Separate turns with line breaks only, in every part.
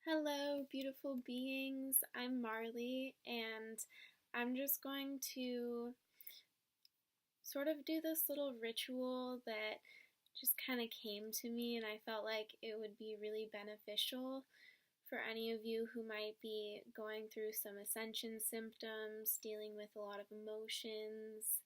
Hello, beautiful beings. I'm Marley, and I'm just going to sort of do this little ritual that just kind of came to me, and I felt like it would be really beneficial for any of you who might be going through some ascension symptoms, dealing with a lot of emotions,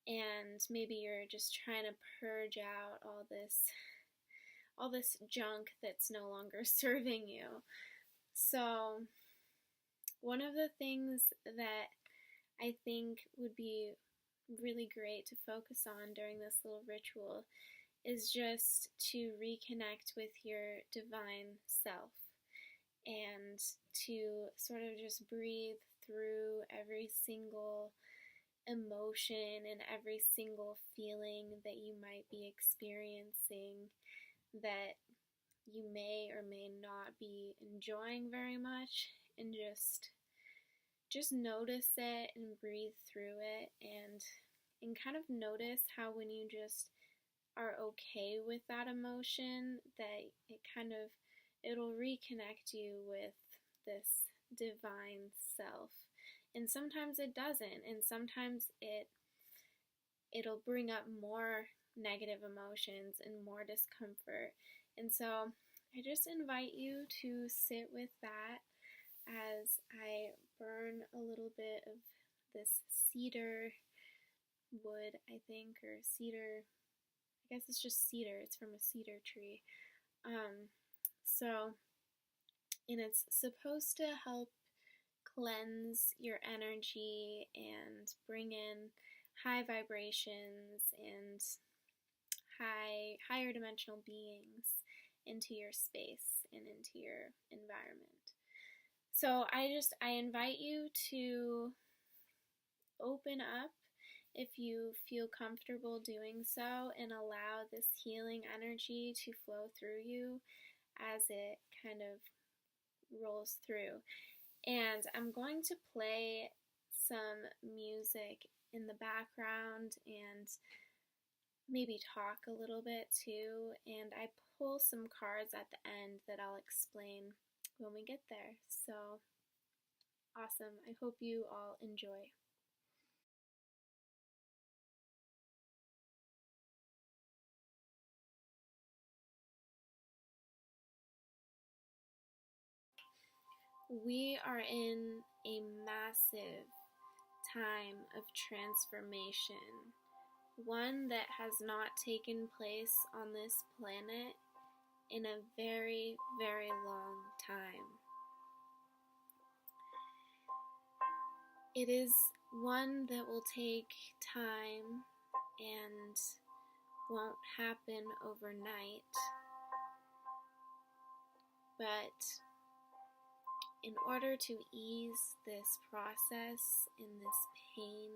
and maybe you're just trying to purge out all this junk that's no longer serving you. So, one of the things that I think would be really great to focus on during this little ritual is just to reconnect with your divine self and to sort of just breathe through every single emotion and every single feeling that you might be experiencing that you may or may not be enjoying very much, and just notice it and breathe through it, and kind of notice how when you just are okay with that emotion, that it'll reconnect you with this divine self. And sometimes it doesn't, and sometimes it'll bring up more negative emotions and more discomfort. And so I just invite you to sit with that as I burn a little bit of this cedar wood, I think, or cedar. I guess it's just cedar. It's from a cedar tree. Um, so, and it's supposed to help cleanse your energy and bring in high vibrations and higher dimensional beings into your space and into your environment. So I invite you to open up if you feel comfortable doing so, and allow this healing energy to flow through you as it kind of rolls through. And I'm going to play some music in the background and maybe talk a little bit too, and I pull some cards at the end that I'll explain when we get there. So awesome. I hope you all enjoy. We are in a massive time of transformation, one that has not taken place on this planet in a very, very long time. It is one that will take time and won't happen overnight, but in order to ease this process and this pain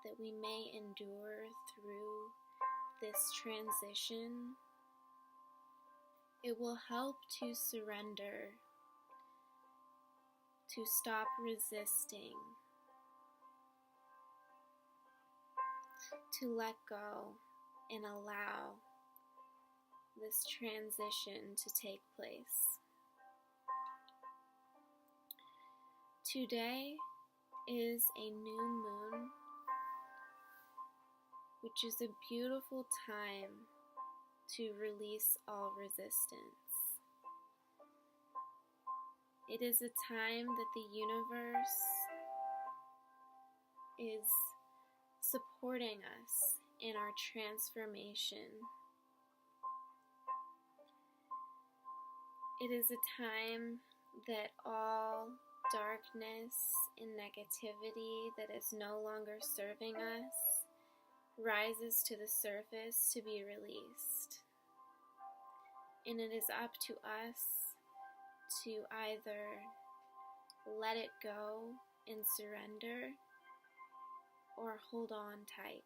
that we may endure through this transition, it will help to surrender, to stop resisting, to let go and allow this transition to take place. Today is a new moon, which is a beautiful time to release all resistance. It is a time that the universe is supporting us in our transformation. It is a time that all darkness and negativity that is no longer serving us rises to the surface to be released. And it is up to us to either let it go and surrender or hold on tight.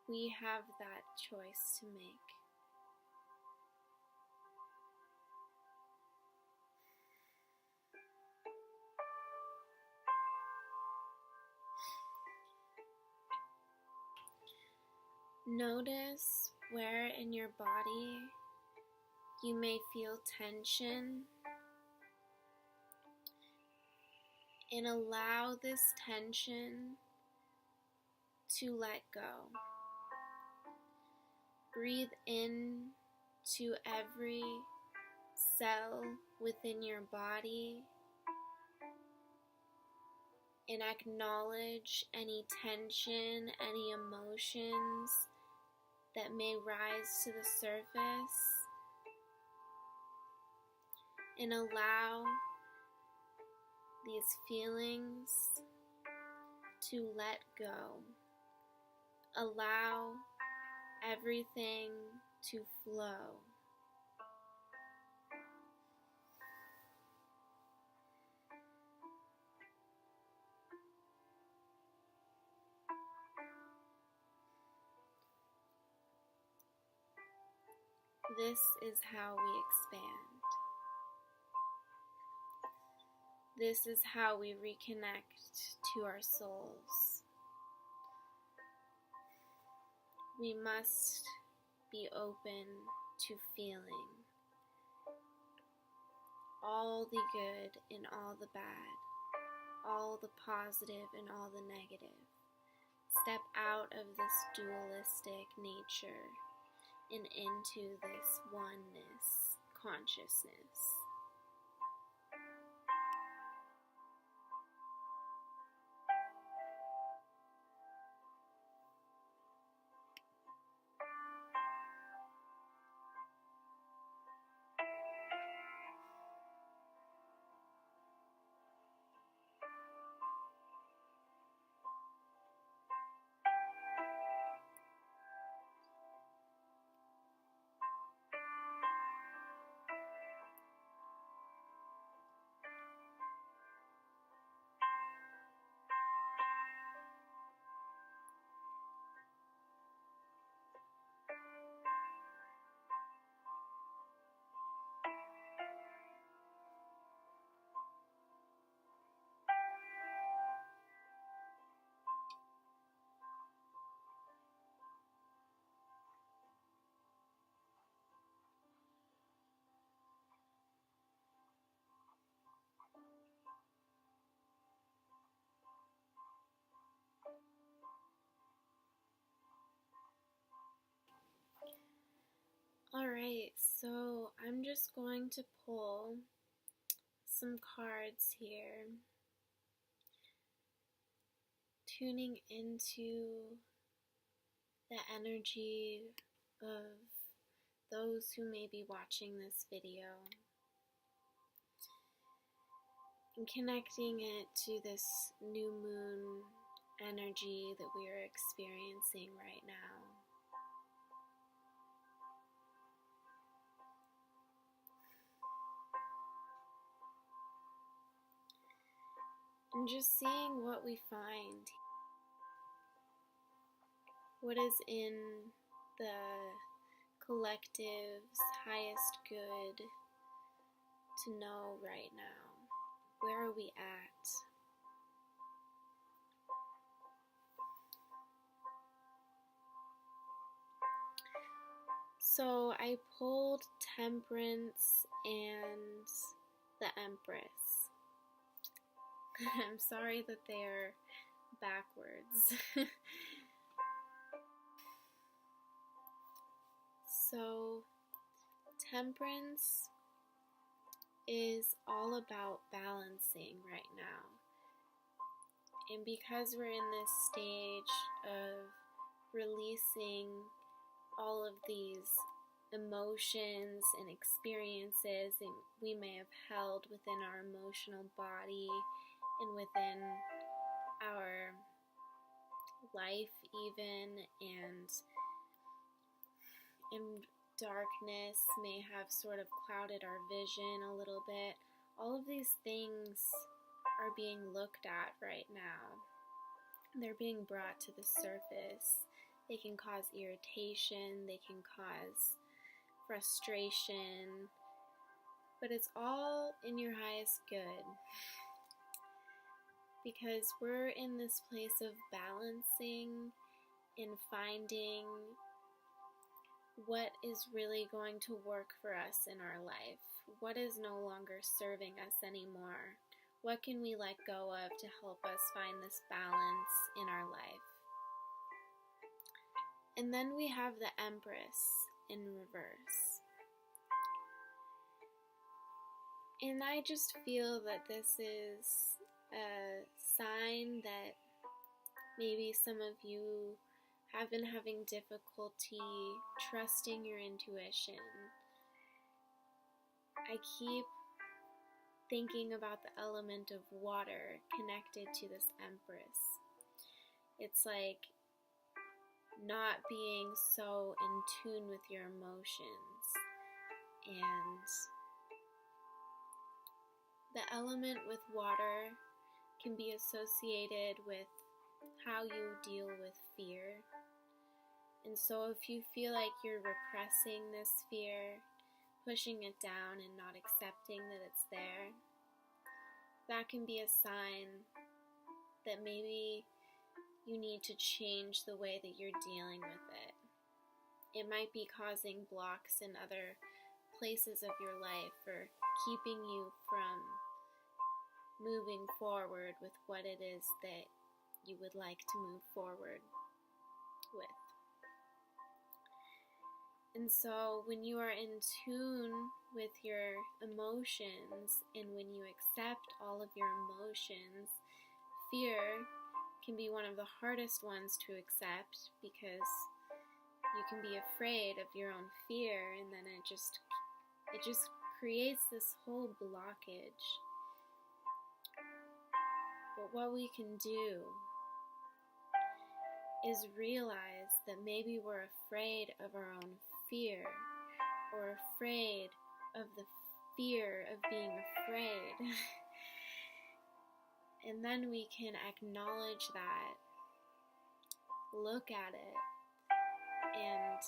We have that choice to make. Notice where in your body You may feel tension, and allow this tension to let go. Breathe in to every cell within your body and acknowledge any tension, any emotions that may rise to the surface, and allow these feelings to let go. Allow everything to flow. This is how we expand. This is how we reconnect to our souls. We must be open to feeling all the good and all the bad, all the positive and all the negative. Step out of this dualistic nature and into this oneness consciousness. Alright, so I'm just going to pull some cards here, tuning into the energy of those who may be watching this video and connecting it to this new moon energy that we are experiencing right now. And just seeing what we find, what is in the collective's highest good to know right now. Where are we at? So I pulled Temperance and the Empress. I'm sorry that they're backwards. So Temperance is all about balancing right now. And because we're in this stage of releasing all of these emotions and experiences that we may have held within our emotional body and within our life even, and darkness may have sort of clouded our vision a little bit. All of these things are being looked at right now. They're being brought to the surface. They can cause irritation, they can cause frustration, but it's all in your highest good. Because we're in this place of balancing and finding what is really going to work for us in our life? What is no longer serving us anymore? What can we let go of to help us find this balance in our life? And then we have the Empress in reverse. And I just feel that this is a sign that maybe some of you have been having difficulty trusting your intuition. I keep thinking about the element of water connected to this Empress. It's like not being so in tune with your emotions. And the element with water can be associated with how you deal with fear. And so if you feel like you're repressing this fear, pushing it down and not accepting that it's there, that can be a sign that maybe you need to change the way that you're dealing with it. It might be causing blocks in other places of your life or keeping you from moving forward with what it is that you would like to move forward with. And so when you are in tune with your emotions and when you accept all of your emotions, fear can be one of the hardest ones to accept because you can be afraid of your own fear, and then it just creates this whole blockage. But what we can do is realize that maybe we're afraid of our own fear, or afraid of the fear of being afraid. And then we can acknowledge that, look at it, and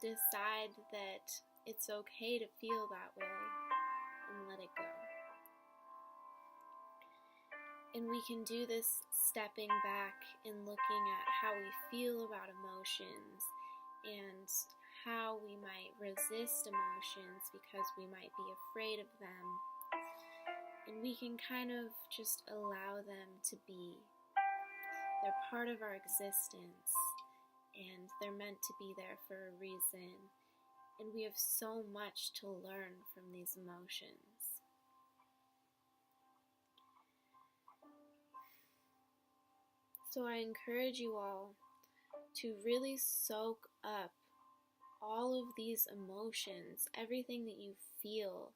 decide that it's okay to feel that way and let it go. And we can do this stepping back and looking at how we feel about emotions and how we might resist emotions because we might be afraid of them. And we can kind of just allow them to be. They're part of our existence, and they're meant to be there for a reason. And we have so much to learn from these emotions. So I encourage you all to really soak up all of these emotions, everything that you feel.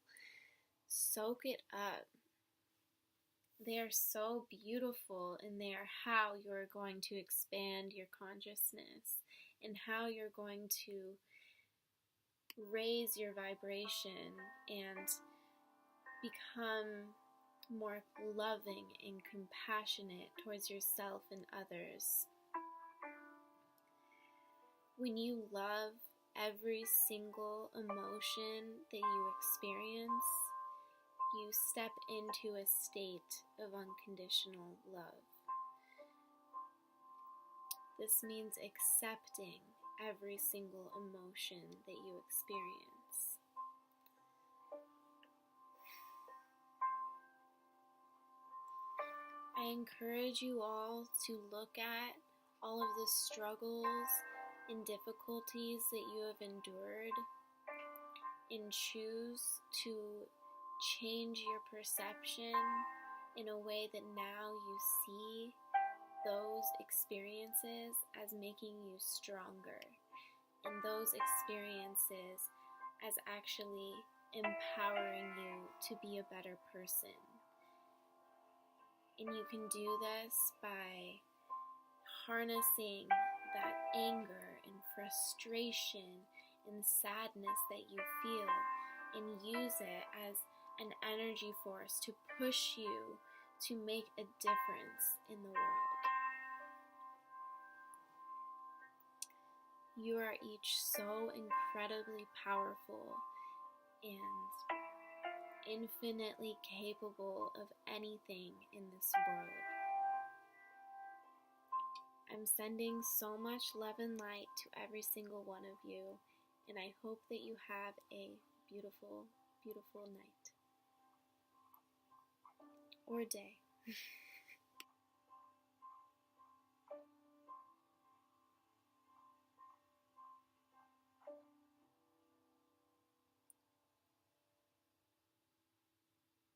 Soak it up. They are so beautiful, and they are how you're going to expand your consciousness and how you're going to raise your vibration and become more loving and compassionate towards yourself and others. When you love every single emotion that you experience, you step into a state of unconditional love. This means accepting every single emotion that you experience. I encourage you all to look at all of the struggles and difficulties that you have endured and choose to change your perception in a way that now you see those experiences as making you stronger, and those experiences as actually empowering you to be a better person. And you can do this by harnessing that anger and frustration and sadness that you feel and use it as an energy force to push you to make a difference in the world. You are each so incredibly powerful and infinitely capable of anything in this world. I'm sending so much love and light to every single one of you, And I hope that you have a beautiful, beautiful night or day.